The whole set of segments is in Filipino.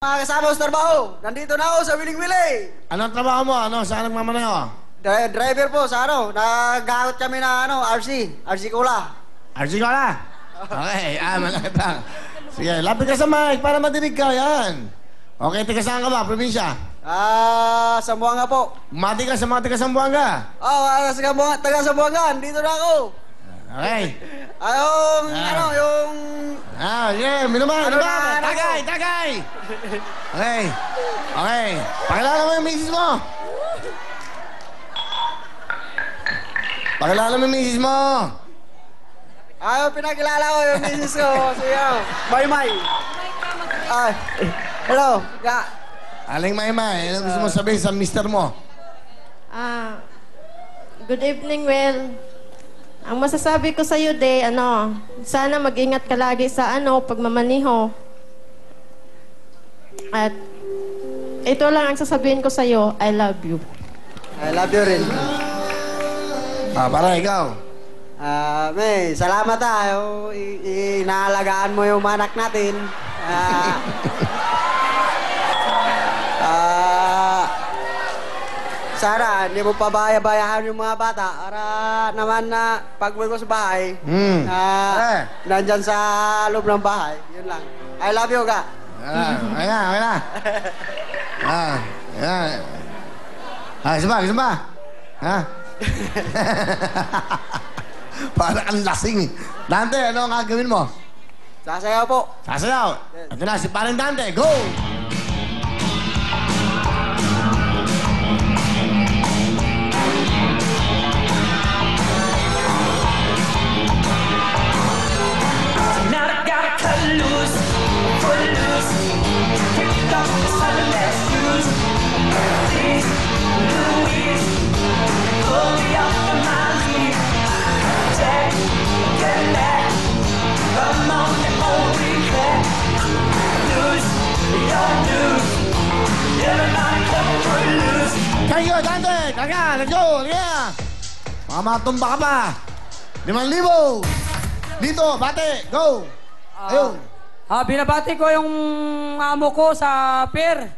Mga kasama sa trabaho, nandito na ako sa Wiling-Wili. Anong trabaho mo? Saan nagmamaneho? Driver po sa nagahot kami na RC Cola. RC Cola? Okay, malaki pa. Sige, lapit ka sa mic para madinig ka, yan. Okay, taga saan ka ba, probinsya? Sambuanga po. Mati ka sa mga taga Sambuanga? Taga Sambuanga, dito na ako. Okay. Yung... yeah, minuman. Tagay! Okay. Pakilala mo yung misis mo. Pinakilala ko yung misis ko. May. Hello. Aling Maymay, ano gusto mo sabihin sa mister mo? Good evening, Will. Ang masasabi ko sa'yo, sana mag-ingat ka lagi sa pagmamaniho. At ito lang ang sasabihin ko sa'yo, I love you. I love you rin. Para ikaw. May, salamat inaalagaan mo yung anak natin. Sana, hindi mo pabaya-bayahan yung mga bata para naman na pag-uwi ko sa bahay, nandyan sa loob ng bahay. Yun lang. I love you, ka. Ayan. Gusto ba? Ha? Para kang lasing. Dante, ano ang gagawin mo? Sasayaw po. Sasayaw. Ito na, si Paring Dante. Go! Kayo, Dante! Kaka, let's go! Yeah! Mamatumba ka pa! 5,000! Dito, bate! Go! Ayun! Binabati ko yung amo ko sa pier.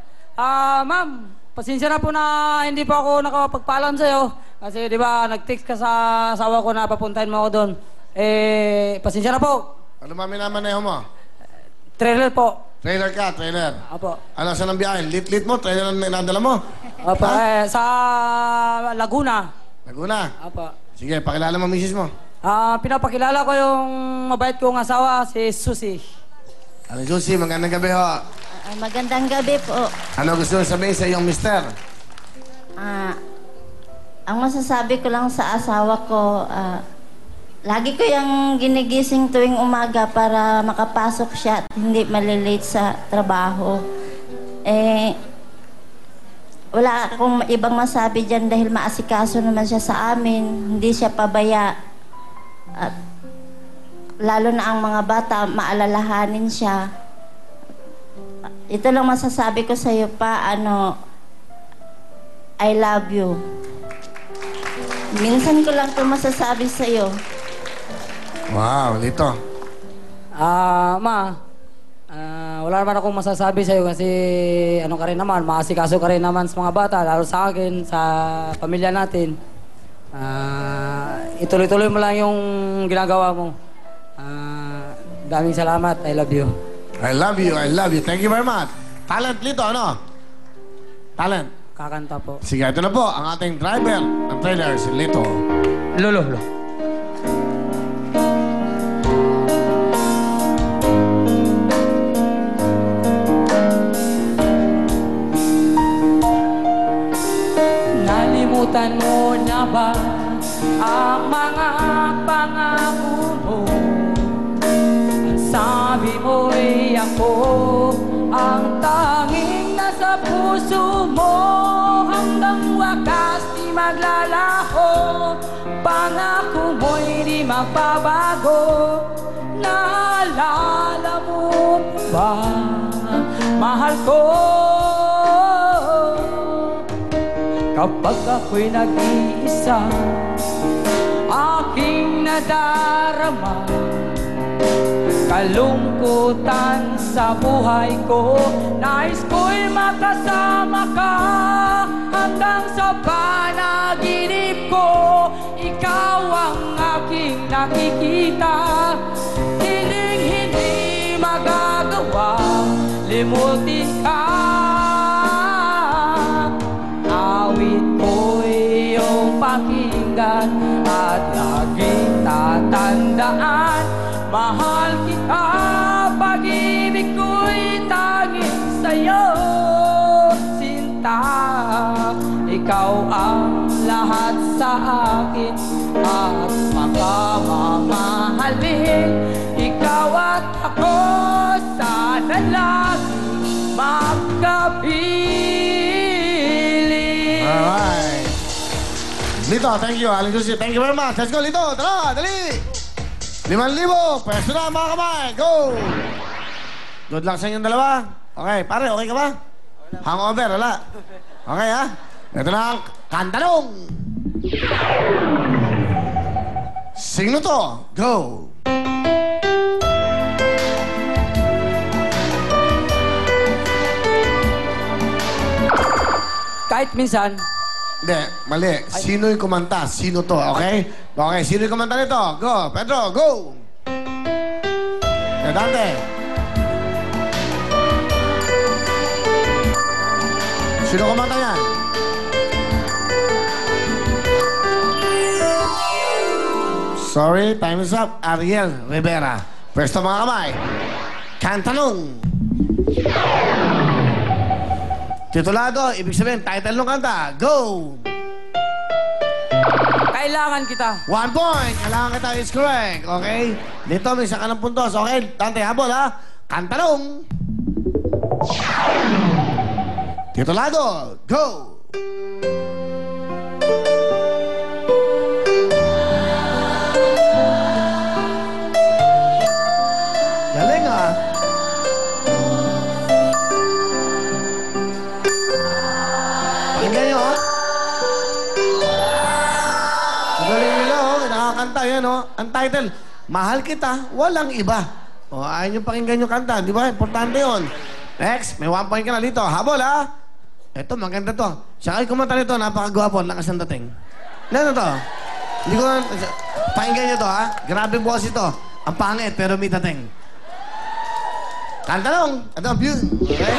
Ma'am, pasensya na po na hindi po ako nakapagpaalam sa'yo. Kasi di ba, nag-text ka sa asawa ko na papuntahin mo ako doon. Pasensya na po. Ano maminamaneho mo? Trailer po. Trailer ka, trailer. Apo. Ano, saan ang biyahe? Lit mo? Trailer ang nadala mo? Apo, sa Laguna. Laguna? Apo. Sige, pakilala mo misis mo. Pinapakilala ko yung mabait kong asawa, si Susie. Ano, Susie, magandang gabi ho. Magandang gabi po. Ano gusto sabihin sa iyong mister? Ang masasabi ko lang sa asawa ko, lagi ko yung ginigising tuwing umaga para makapasok siya at hindi malilate sa trabaho. Wala akong ibang masabi dyan dahil maasikaso naman siya sa amin. Hindi siya pabaya. At lalo na ang mga bata, maalalahanin siya. Ito lang masasabi ko sa iyo pa, I love you. Minsan ko lang ito masasabi sa iyo. Wow, Lito. Wala naman akong masasabi sa'yo kasi ka rin naman, maasikaso ka rin naman sa mga bata, lalo sa akin, sa pamilya natin. Ituloy-tuloy mo lang yung ginagawa mo. Daming salamat. I love you. I love you. Thank you very much. Talent, Lito, ano? Talent. Kakanta po. Sige, ito na po ang ating driver ng trailer, si Lito. Lolo. Nalimutan mo na ba ang mga pangako mo? Sabi mo'y ako ang tanging nasa puso mo. Hanggang wakas di maglalaho, pangako mo'y di magbabago. Naalala mo ba, mahal ko? Kapag ako'y nag-iisa, aking nadarama kalungkutan sa buhay ko. Nais ko'y makasama ka hanggang sa panaginip ko. Ikaw ang aking nakikita, hindi magagawa limutin ka. Awit ko'y iyong pakinggan at laging tatandaan. Mahal kita, pag-ibig ko'y tanging sa'yo, sinta. Ikaw ang lahat sa akin at makamamahalin. Ikaw at ako sana laging magkapiling. Alright. Lito, thank you. Aling Susi, thank you very much. Let's go, Lito. Tara, dali. 5,000. Pwesto na, mga kamay. Go! Good luck sa inyong dalawa. Okay, pare, okay ka ba? Hangover, wala. Okay, ha? Ito na ang kantanong. Sino to? Go! Kahit minsan, Hindi, mali. Sino'y kumanta? Sino to, okay? Okay, sino'y kumanta nito? Go, Pedro, go! Dante. Sino kumanta yan? Sorry, time is up. Ariel Rivera. Pwesto mga kamay. Kantanong. Titulado, ibig sabihin, title ng kanta. Go! kailangan kita. 1 point. Kailangan kita is correct. Okay? Dito, may isa ka ng puntos. Okay? Dante, habol ha? Kantanong. Titulado. Go! Galing ah. Pakinggan nyo ah. Galing nila oh. Nakakanta yan oh. Ang title, Mahal Kita, Walang Iba. O, ayaw nyo pakinggan yung kanta. Di ba? Importante yun. Next, may 1 point ka na dito. Habol ha. Ito, maganda to. Siya kayo kumanta nito, napakagwapo, lakas ng dating. Ano to? Hindi ko na... Pakinggan nyo to, ha? Grabe boss ito. Ang pangit, pero may dating. Kantanong. Ito ang view. Okay?